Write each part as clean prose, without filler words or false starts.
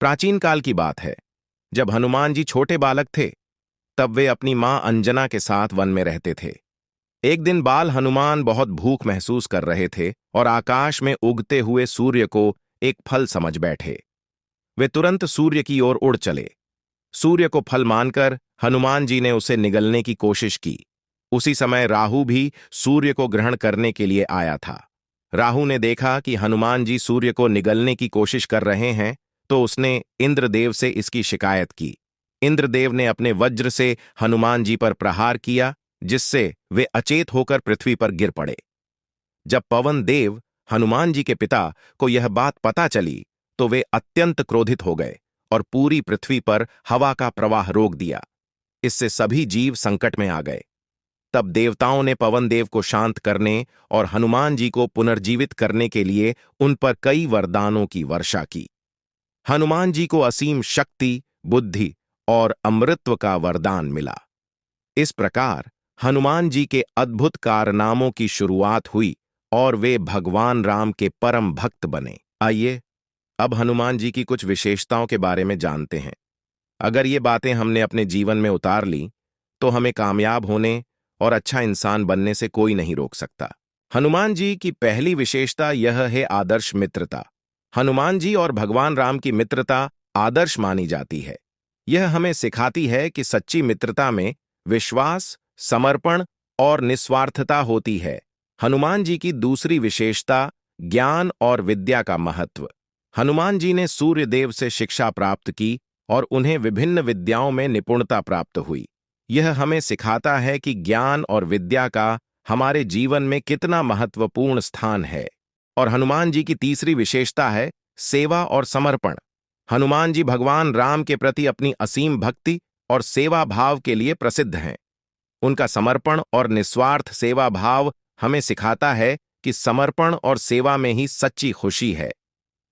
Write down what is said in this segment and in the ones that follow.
प्राचीन काल की बात है, जब हनुमान जी छोटे बालक थे, तब वे अपनी मां अंजना के साथ वन में रहते थे। एक दिन बाल हनुमान बहुत भूख महसूस कर रहे थे और आकाश में उगते हुए सूर्य को एक फल समझ बैठे। वे तुरंत सूर्य की ओर उड़ चले। सूर्य को फल मानकर हनुमान जी ने उसे निगलने की कोशिश की। उसी समय राहु भी सूर्य को ग्रहण करने के लिए आया था। राहु ने देखा कि हनुमान जी सूर्य को निगलने की कोशिश कर रहे हैं, तो उसने इंद्रदेव से इसकी शिकायत की। इंद्रदेव ने अपने वज्र से हनुमान जी पर प्रहार किया, जिससे वे अचेत होकर पृथ्वी पर गिर पड़े। जब पवन देव हनुमान जी के पिता को यह बात पता चली, तो वे अत्यंत क्रोधित हो गए और पूरी पृथ्वी पर हवा का प्रवाह रोक दिया। इससे सभी जीव संकट में आ गए। तब देवताओं ने पवन देव को शांत करने और हनुमान जी को पुनर्जीवित करने के लिए उन पर कई वरदानों की वर्षा की। हनुमान जी को असीम शक्ति, बुद्धि और अमृतत्व का वरदान मिला। इस प्रकार हनुमान जी के अद्भुत कारनामों की शुरुआत हुई और वे भगवान राम के परम भक्त बने। आइए अब हनुमान जी की कुछ विशेषताओं के बारे में जानते हैं। अगर ये बातें हमने अपने जीवन में उतार ली, तो हमें कामयाब होने और अच्छा इंसान बनने से कोई नहीं रोक सकता। हनुमान जी की पहली विशेषता यह है आदर्श मित्रता। हनुमान जी और भगवान राम की मित्रता आदर्श मानी जाती है। यह हमें सिखाती है कि सच्ची मित्रता में विश्वास, समर्पण और निस्वार्थता होती है। हनुमान जी की दूसरी विशेषता ज्ञान और विद्या का महत्व। हनुमान जी ने सूर्य देव से शिक्षा प्राप्त की और उन्हें विभिन्न विद्याओं में निपुणता प्राप्त हुई। यह हमें सिखाता है कि ज्ञान और विद्या का हमारे जीवन में कितना महत्वपूर्ण स्थान है। और हनुमान जी की तीसरी विशेषता है सेवा और समर्पण। हनुमान जी भगवान राम के प्रति अपनी असीम भक्ति और सेवा भाव के लिए प्रसिद्ध हैं। उनका समर्पण और निस्वार्थ सेवा भाव हमें सिखाता है कि समर्पण और सेवा में ही सच्ची खुशी है।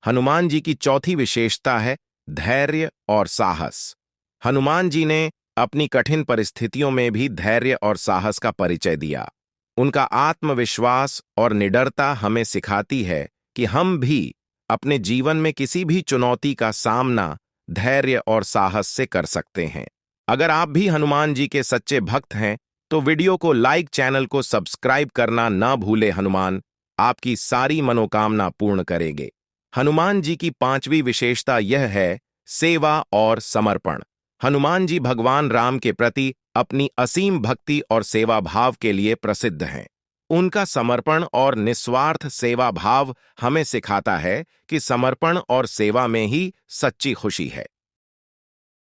हनुमान जी की चौथी विशेषता है धैर्य और साहस। हनुमान जी ने अपनी कठिन परिस्थितियों में भी धैर्य और साहस का परिचय दिया। उनका आत्मविश्वास और निडरता हमें सिखाती है कि हम भी अपने जीवन में किसी भी चुनौती का सामना धैर्य और साहस से कर सकते हैं। अगर आप भी हनुमान जी के सच्चे भक्त हैं, तो वीडियो को लाइक, चैनल को सब्सक्राइब करना ना भूले। हनुमान आपकी सारी मनोकामना पूर्ण करेंगे। हनुमान जी की पांचवी विशेषता यह है सेवा और समर्पण। हनुमान जी भगवान राम के प्रति अपनी असीम भक्ति और सेवा भाव के लिए प्रसिद्ध हैं। उनका समर्पण और निस्वार्थ सेवा भाव हमें सिखाता है कि समर्पण और सेवा में ही सच्ची खुशी है।